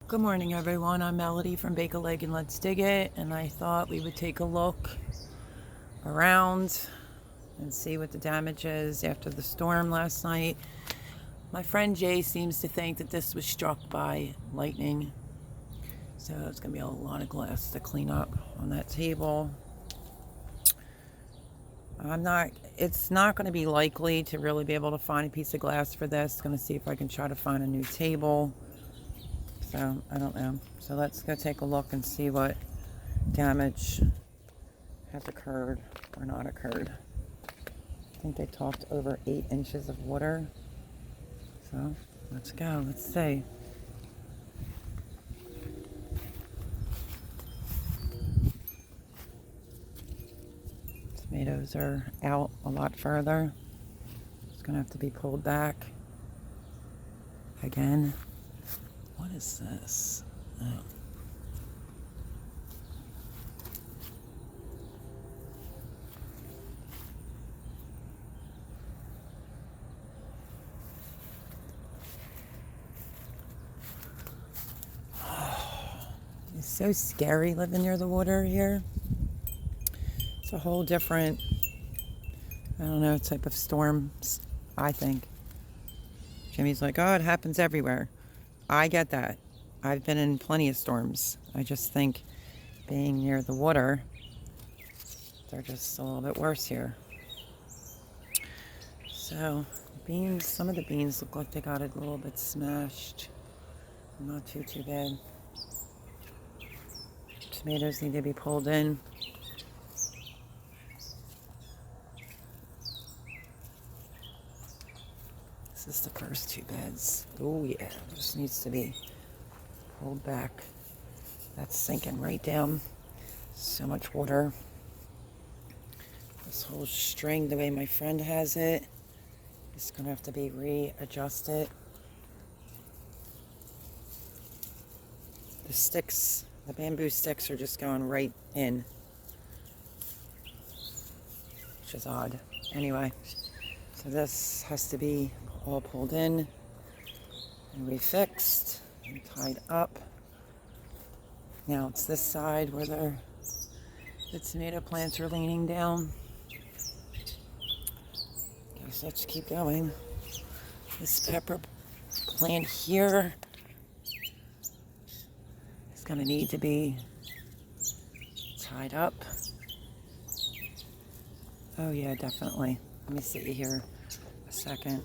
Good morning, everyone. I'm Melody from Bake a Leg and Let's Dig It, and I thought we would take a look around and see what the damage is after the storm last night. My friend Jay seems to think that this was struck by lightning, so it's going to be a lot of glass to clean up on that table. It's not going to be likely to really be able to find a piece of glass for this. Going to see if I can try to find a new table. So, I don't know. So let's go take a look and see what damage has occurred or not occurred. I think they talked over 8 inches of water. So, let's go. Let's see. Tomatoes are out a lot further. It's going to have to be pulled back again. What is this? Oh. It's so scary living near the water here. It's a whole different, I don't know, type of storms, I think. Jimmy's like, oh, it happens everywhere. I get that. I've been in plenty of storms. I just think being near the water, they're just a little bit worse here. So, beans, some of the beans look like they got a little bit smashed. Not too bad. Tomatoes need to be pulled in. This is the first 2 beds. Oh yeah, this needs to be pulled back. That's sinking right down. So much water. This whole string, the way my friend has it, is going to have to be readjusted. The sticks, the bamboo sticks are just going right in, which is odd. Anyway, so this has to be all pulled in and refixed and tied up. Now it's this side where the tomato plants are leaning down. Guess let's keep going. This pepper plant here is going to need to be tied up. Oh yeah, definitely. Let me sit here a second.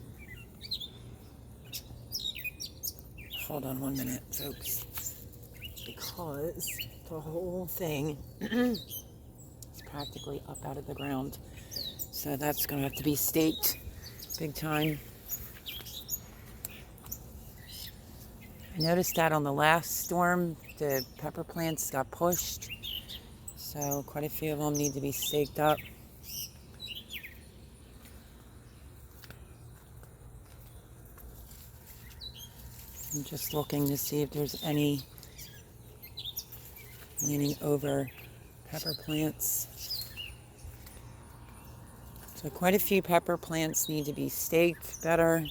Hold on 1 minute, folks. Because the whole thing is practically up out of the ground. So that's going to have to be staked big time. I noticed that on the last storm, the pepper plants got pushed. So quite a few of them need to be staked up. I'm just looking to see if there's any leaning over pepper plants. So quite a few pepper plants need to be staked better.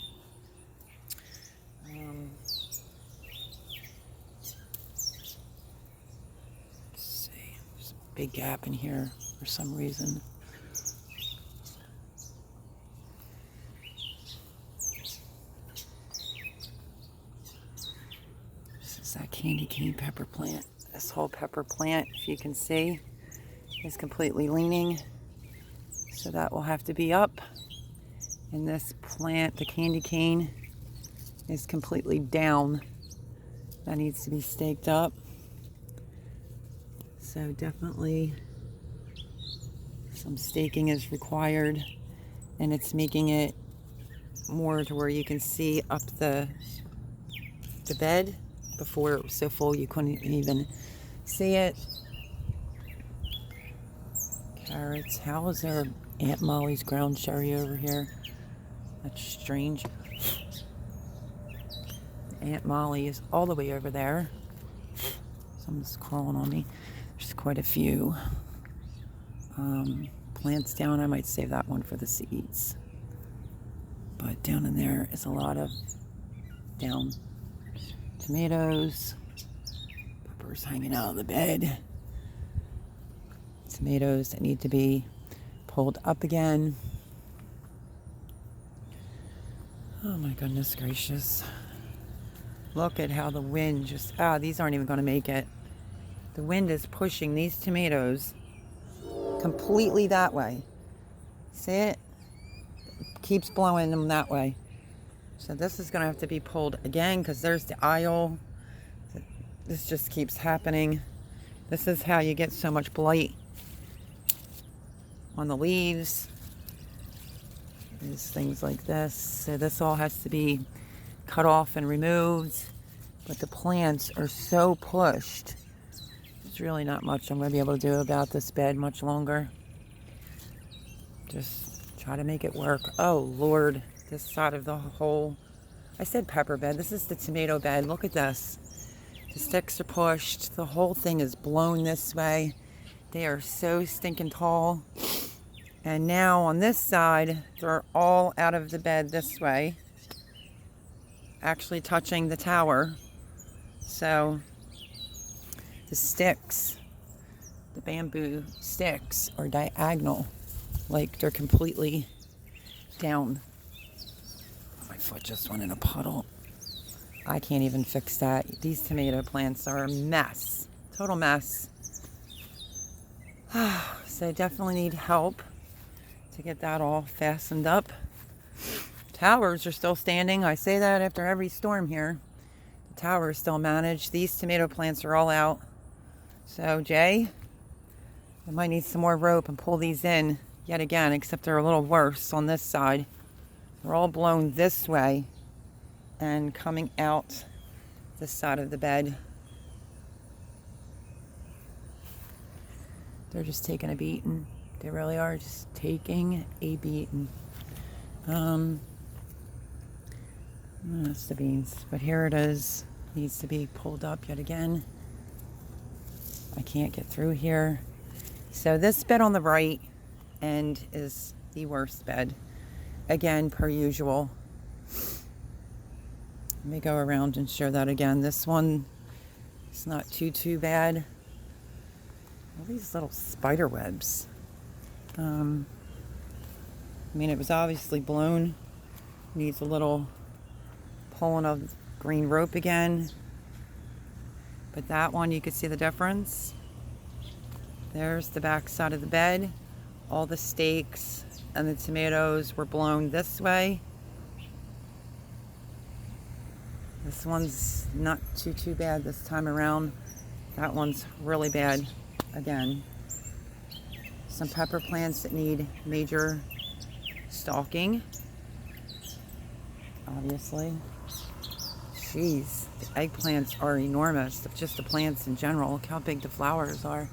Let's see, there's a big gap in here for some reason. This is that candy cane pepper plant. This whole pepper plant, if you can see, is completely leaning. So that will have to be up. And this plant, the candy cane, is completely down. That needs to be staked up. So definitely some staking is required. And it's making it more to where you can see up the bed. Before it was so full you couldn't even see it. Carrots. How is there Aunt Molly's ground cherry over here? That's strange. Aunt Molly is all the way over there. Someone's crawling on me. There's quite a few plants down. I might save that one for the seeds. But down in there is a lot of down tomatoes. Flowers hanging out of the bed. Tomatoes that need to be pulled up again. Oh my goodness gracious. Look at how the wind just, these aren't even going to make it. The wind is pushing these tomatoes completely that way. See it? Keeps blowing them that way. So this is going to have to be pulled again because there's the aisle. This just keeps happening. This is how you get so much blight on the leaves. There's things like this. So this all has to be cut off and removed. But the plants are so pushed. There's really not much I'm going to be able to do about this bed much longer. Just try to make it work. Oh Lord, this side of the whole, I said pepper bed. This is the tomato bed. Look at this. The sticks are pushed. The whole thing is blown this way. They are so stinking tall. And now on this side, they're all out of the bed this way. Actually touching the tower. So the sticks, the bamboo sticks are diagonal. Like they're completely down. My foot just went in a puddle. I can't even fix that. These tomato plants are a mess. Total mess. So I definitely need help to get that all fastened up. Towers are still standing. I say that after every storm here. The tower is still managed. These tomato plants are all out. So Jay, I might need some more rope and pull these in yet again, except they're a little worse on this side. They're all blown this way and coming out this side of the bed. They're just taking a beating. They really are just taking a beating. That's the beans. But here it is. Needs to be pulled up yet again. I can't get through here. So this bed on the right end is the worst bed. Again, per usual. Let me go around and show that again. This one is not too bad. All these little spider webs. I mean, it was obviously blown. Needs a little pulling of green rope again. But that one, you could see the difference. There's the back side of the bed. All the stakes and the tomatoes were blown this way. This one's not too bad this time around. That one's really bad again. Some pepper plants that need major stalking. Obviously. Jeez, the eggplants are enormous. Just the plants in general. Look how big the flowers are.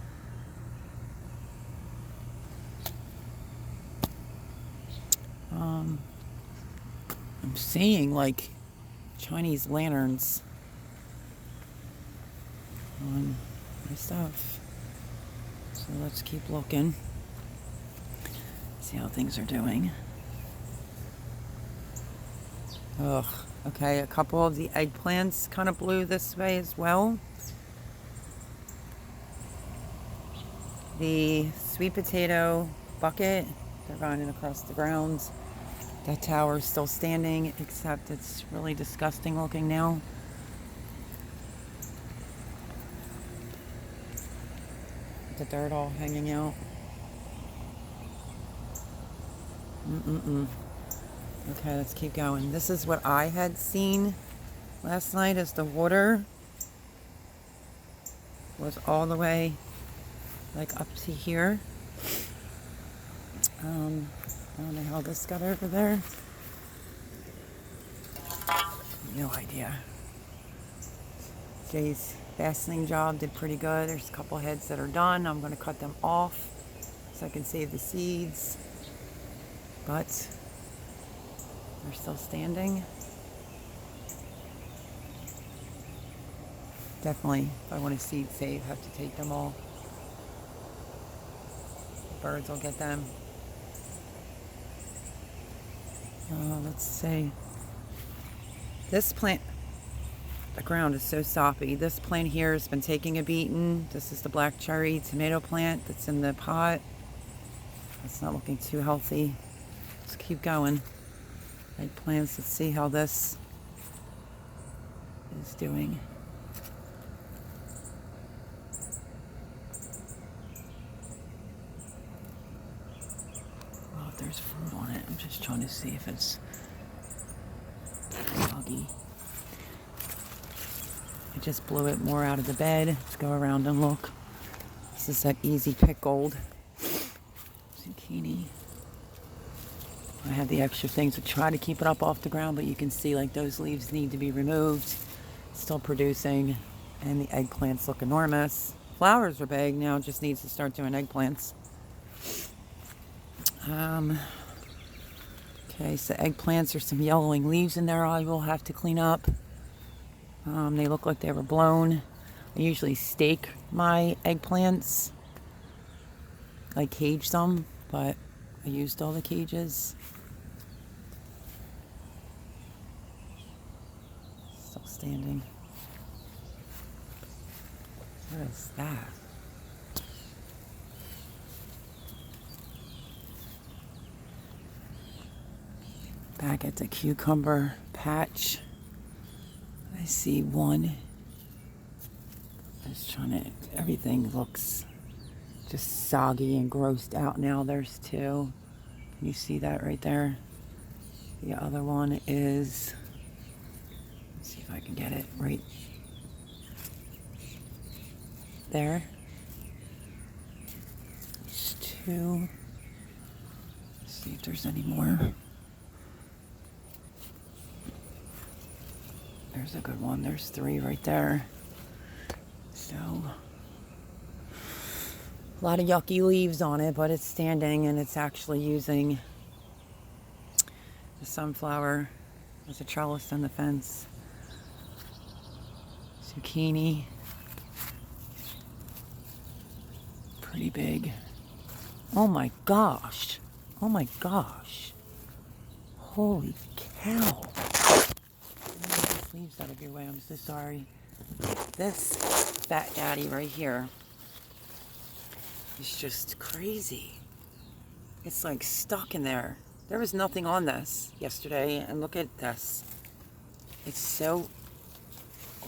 I'm seeing like Chinese lanterns on my stuff. So let's keep looking. See how things are doing. Ugh. Okay, a couple of the eggplants kind of blew this way as well. The sweet potato bucket, they're running across the ground. That tower's still standing, except it's really disgusting looking now. The dirt all hanging out. Okay, let's keep going. This is what I had seen last night as the water was all the way like up to here. I don't know how this got over there. No idea. Jay's fastening job did pretty good. There's a couple heads that are done. I'm going to cut them off so I can save the seeds. But they're still standing. Definitely, if I want to seed save, have to take them all. Birds will get them. Let's see. This plant, The ground is so soppy. This plant here has been taking a beating. This is the black cherry tomato plant that's in the pot. It's not looking too healthy. Let's keep going. Eggplants, let's see how this is doing. Well, if there's fruit on it, I'm just trying to see if it's soggy. I just blew it more out of the bed. Let's go around and look. This is that Easy Pick Gold zucchini. I have the extra things to try to keep it up off the ground, but you can see like those leaves need to be removed. Still producing, and the eggplants look enormous. Flowers are big now, just needs to start doing eggplants. Okay, so eggplants, there's some yellowing leaves in there I will have to clean up. They look like they were blown. I usually stake my eggplants. I cage them, but I used all the cages. Still standing. What is that? Back at the cucumber patch, I see one. Everything looks just soggy and grossed out now. There's two. Can you see that right there? The other one is, let's see if I can get it right there. There's two. Let's see if there's any more. There's a good one. There's three right there. So, a lot of yucky leaves on it, but it's standing and it's actually using the sunflower as a trellis on the fence. Zucchini. Pretty big. Oh my gosh. Oh my gosh. Holy cow. Leaves out of your way, I'm so sorry. This fat daddy right here is just crazy. It's like stuck in there. There was nothing on this yesterday, and look at this. It's so,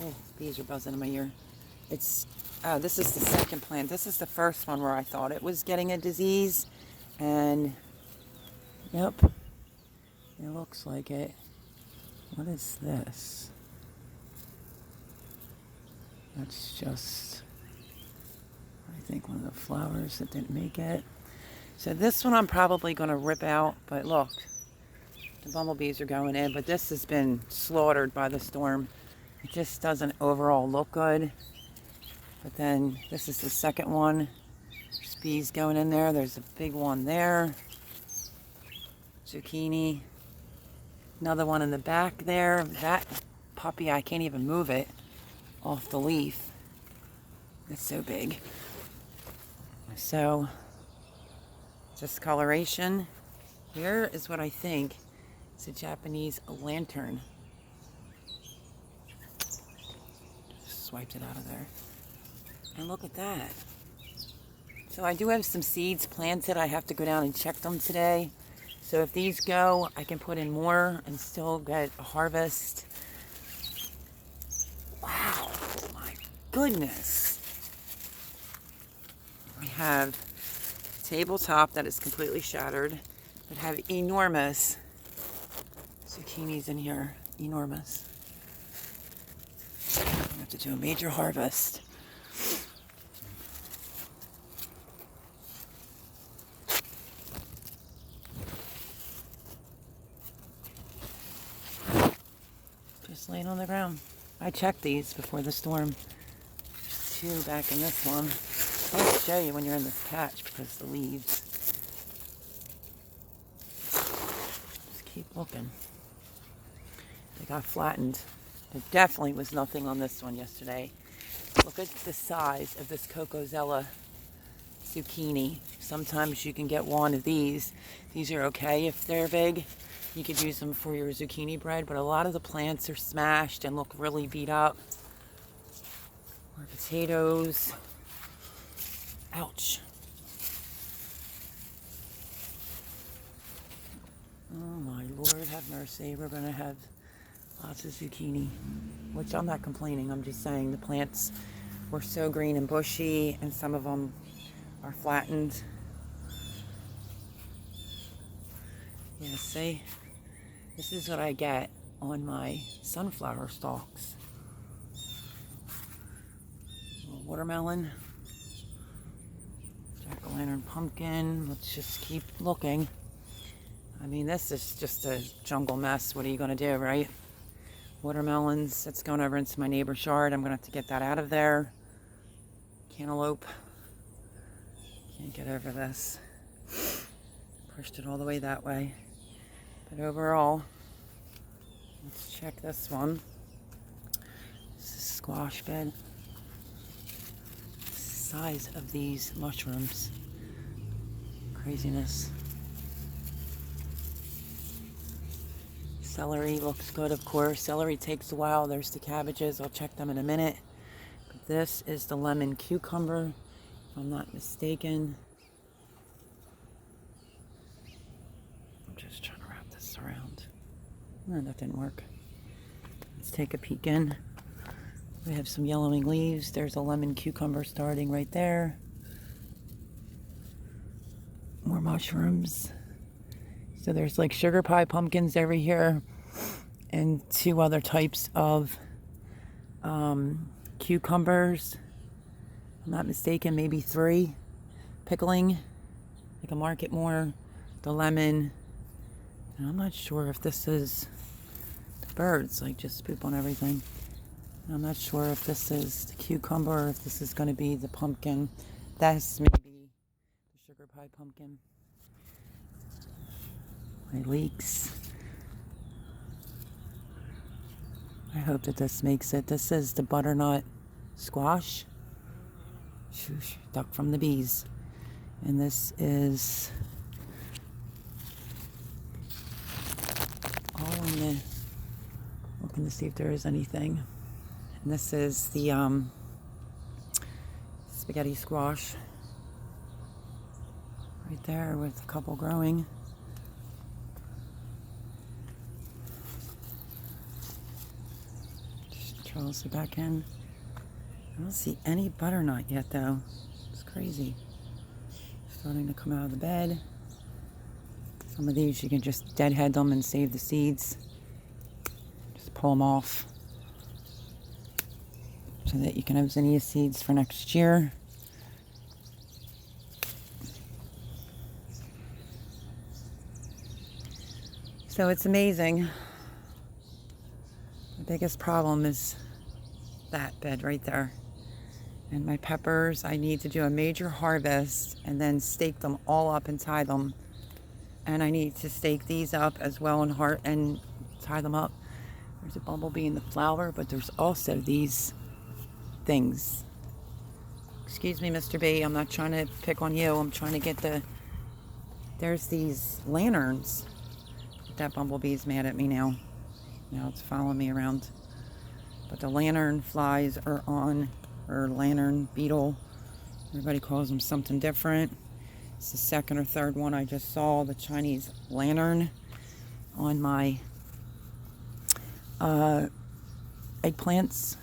oh, bees are buzzing in my ear. It's, this is the second plant. This is the first one where I thought it was getting a disease, and yep, it looks like it. What is this? That's just, I think, one of the flowers that didn't make it. So this one I'm probably going to rip out, but look, the bumblebees are going in, but this has been slaughtered by the storm. It just doesn't overall look good. But then this is the second one. There's bees going in there. There's a big one there. Zucchini. Another one in the back there. That puppy, I can't even move it off the leaf. It's so big. So, discoloration. Here is what I think is a Japanese lantern. Just swiped it out of there. And look at that. So I do have some seeds planted. I have to go down and check them today. So if these go, I can put in more and still get a harvest. Wow, my goodness. I have a tabletop that is completely shattered, but have enormous zucchinis in here. Enormous. I have to do a major harvest. Just laying on the ground. I checked these before the storm. There's two back in this one. I'll show you when you're in this patch because the leaves. Just keep looking. They got flattened. There definitely was nothing on this one yesterday. Look at the size of this Cocozella zucchini. Sometimes you can get one of these. These are okay if they're big. You could use them for your zucchini bread, but a lot of the plants are smashed and look really beat up. More potatoes. Ouch. Oh my Lord, have mercy. We're going to have lots of zucchini, which I'm not complaining. I'm just saying the plants were so green and bushy, and some of them are flattened. Yeah, see? This is what I get on my sunflower stalks. Watermelon. Jack-o'-lantern pumpkin. Let's just keep looking. I mean, this is just a jungle mess. What are you going to do, right? Watermelons. It's going over into my neighbor's yard. I'm going to have to get that out of there. Cantaloupe. Can't get over this. Pushed it all the way that way. But overall, let's check this one. This is a squash bed. The size of these mushrooms. Craziness. Celery looks good, of course. Celery takes a while. There's the cabbages. I'll check them in a minute. But this is the lemon cucumber, if I'm not mistaken. I'm just trying to wrap this around. Oh, that didn't work. Let's take a peek in. We have some yellowing leaves. There's a lemon cucumber starting right there. More mushrooms. So there's like sugar pie pumpkins over here, and 2 other types of cucumbers. If I'm not mistaken, maybe 3. Pickling. I can mark it more. The lemon. And I'm not sure if this is the birds, like just poop on everything. I'm not sure if this is the cucumber or if this is going to be the pumpkin. That's maybe the sugar pie pumpkin. My leeks. I hope that this makes it. This is the butternut squash. Shoosh, duck from the bees. And this is all in the, looking to see if there is anything. And this is the spaghetti squash. Right there with a couple growing. Charles back in. I don't see any butternut yet though. It's crazy. Starting to come out of the bed. Some of these you can just deadhead them and save the seeds. Just pull them off so that you can have zinnia seeds for next year. So it's amazing. The biggest problem is that bed right there. And my peppers, I need to do a major harvest and then stake them all up and tie them. And I need to stake these up as well and tie them up. There's a bumblebee in the flower, but there's also these things. Excuse me, Mr. B, I'm not trying to pick on you. I'm trying to get there's these lanterns. That bumblebee's mad at me now. Now it's following me around. But the lantern flies are on, or lantern beetle. Everybody calls them something different. It's the second or third one I just saw, the Chinese lantern, on my eggplants.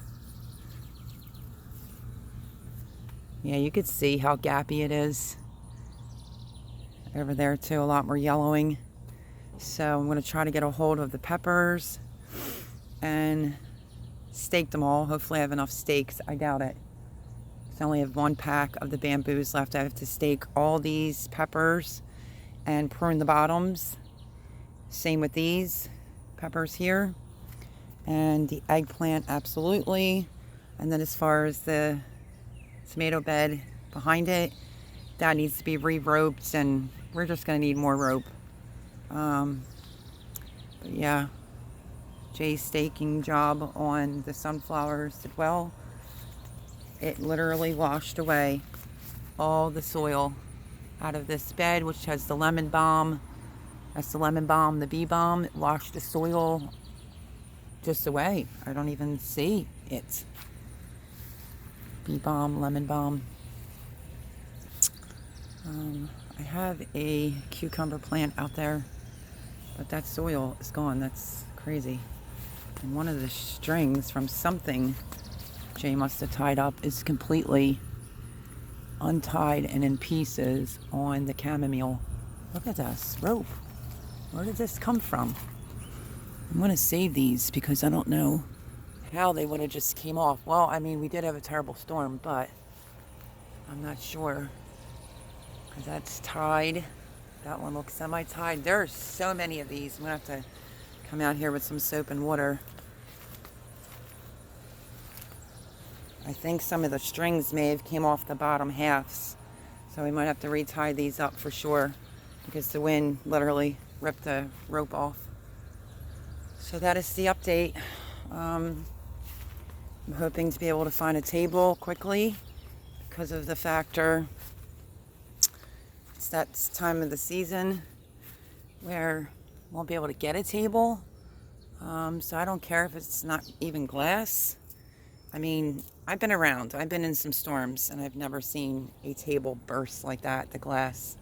Yeah, you could see how gappy it is. Over there too, a lot more yellowing. So I'm going to try to get a hold of the peppers and stake them all. Hopefully I have enough stakes. I doubt it. I only have 1 pack of the bamboos left. I have to stake all these peppers and prune the bottoms. Same with these peppers here. And the eggplant, absolutely. And then as far as the tomato bed behind it, that needs to be re-roped, and we're just going to need more rope. But yeah, Jay's staking job on the sunflowers did well. It literally washed away all the soil out of this bed, which has the lemon balm, That's the lemon balm, the bee balm. It washed the soil just away. I don't even see it. Bee balm, lemon balm. I have a cucumber plant out there, but that soil is gone. That's crazy. And one of the strings from something Jay must have tied up is completely untied and in pieces on the chamomile. Look at this rope. Where did this come from? I'm going to save these because I don't know how they would have just came off. Well, I mean, we did have a terrible storm, but I'm not sure. Because that's tied. That one looks semi-tied. There are so many of these. I'm going to have to come out here with some soap and water. I think some of the strings may have came off the bottom halves. So we might have to retie these up for sure. Because the wind literally ripped the rope off. So that is the update. I'm hoping to be able to find a table quickly because of the factor it's that time of the season where I won't be able to get a table. So I don't care if it's not even glass. I mean, I've been around. I've been in some storms and I've never seen a table burst like that, the glass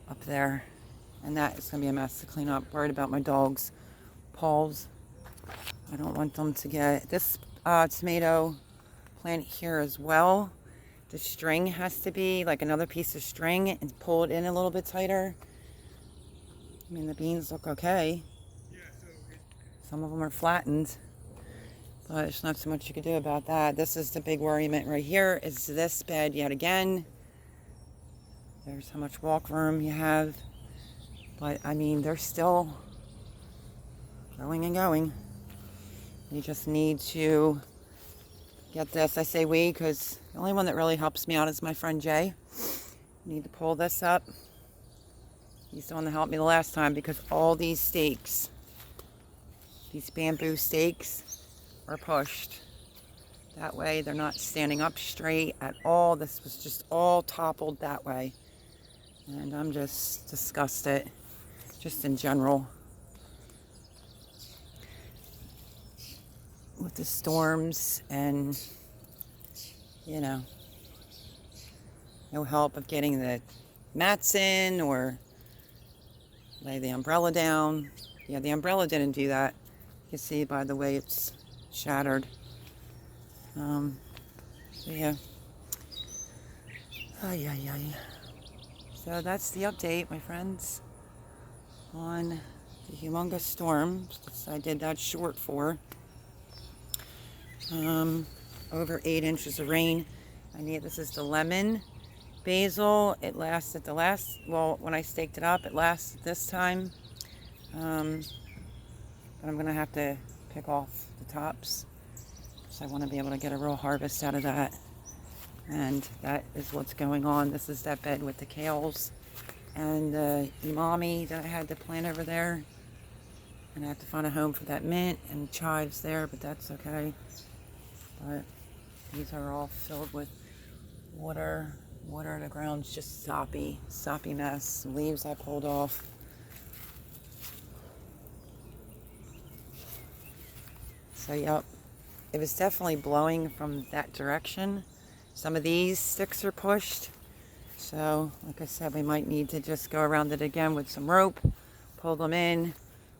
up there. And that is going to be a mess to clean up. Worried about my dogs' paws. I don't want them to get this tomato plant here as well. The string has to be like another piece of string and pull it in a little bit tighter. I mean, the beans look okay. Some of them are flattened, but there's not so much you can do about that. This is the big worriment right here. Is this bed yet again? There's how much walk room you have. But I mean, they're still going and going. You just need to get this. I say we because the only one that really helps me out is my friend Jay. Need to pull this up. He's the one that helped me the last time because all these stakes, these bamboo stakes, are pushed. That way they're not standing up straight at all. This was just all toppled that way. And I'm just disgusted, just in general. With the storms and, you know, no help of getting the mats in or lay the umbrella down. Yeah, the umbrella didn't do that. You can see by the way it's shattered. Yeah. Ay, ay, ay. So that's the update, my friends, on the humongous storm. I did that short for. Over 8 inches of rain. This is the lemon basil. It lasted when I staked it up, it lasted this time. But I'm going to have to pick off the tops. So I want to be able to get a real harvest out of that. And that is what's going on. This is that bed with the kales and the umami that I had to plant over there. And I have to find a home for that mint and chives there, but that's okay. But these are all filled with water. The ground's just soppy mess. Leaves I pulled off. So, yep. It was definitely blowing from that direction. Some of these sticks are pushed. So, like I said, we might need to just go around it again with some rope, pull them in.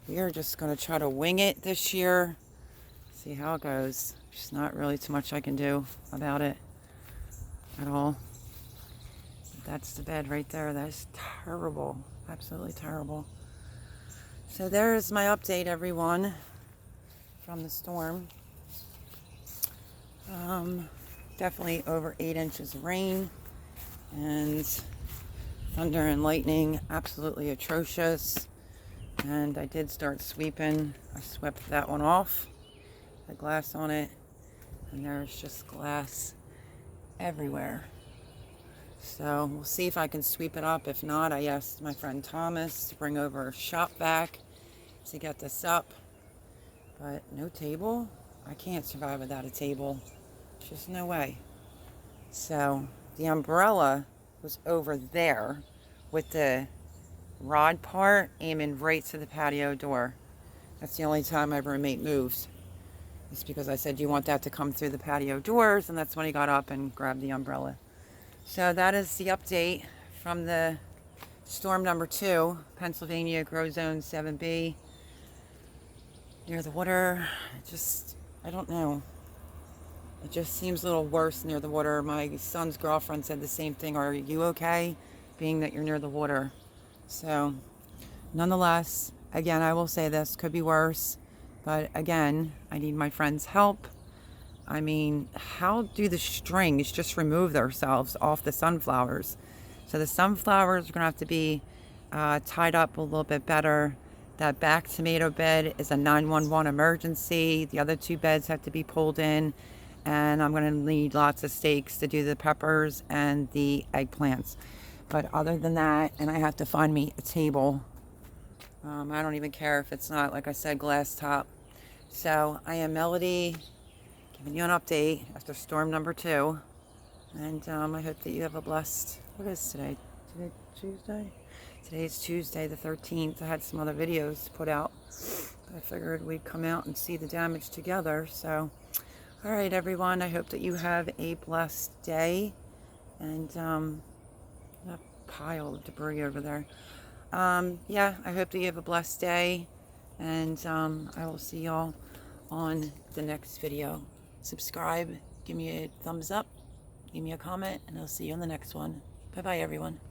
We are just going to try to wing it this year. See how it goes. There's not really too much I can do about it at all. That's the bed right there. That's terrible. Absolutely terrible. So there's my update, everyone, from the storm. Definitely over 8 inches of rain and thunder and lightning, absolutely atrocious. And I did start sweeping. I swept that one off, the glass on it, and there's just glass everywhere. So we'll see if I can sweep it up. If not, I asked my friend Thomas to bring over a shop vac to get this up. But no table? I can't survive without a table. Just no way. So the umbrella was over there with the rod part aiming right to the patio door. That's the only time my roommate moves. It's because I said, do you want that to come through the patio doors? And that's when he got up and grabbed the umbrella. So that is the update from the storm number 2, Pennsylvania Grow Zone 7B. Near the water, I don't know. It just seems a little worse near the water. My son's girlfriend said the same thing. Are you okay, being that you're near the water? So, nonetheless, again, I will say this could be worse. But again, I need my friend's help. I mean, how do the strings just remove themselves off the sunflowers? So the sunflowers are going to have to be tied up a little bit better. That back tomato bed is a 911 emergency. The other 2 beds have to be pulled in. And I'm going to need lots of stakes to do the peppers and the eggplants. But other than that, and I have to find me a table. I don't even care if it's not, like I said, glass top. So I am Melody, giving you an update after storm number 2. And I hope that you have a blessed, what is today? Today, Tuesday? Today's Tuesday, the 13th. I had some other videos put out. I figured we'd come out and see the damage together. So, all right, everyone. I hope that you have a blessed day. And a pile of debris over there. Yeah, I hope that you have a blessed day. And I will see y'all on the next video. Subscribe, give me a thumbs up, give me a comment, and I'll see you on the next one. Bye-bye, everyone.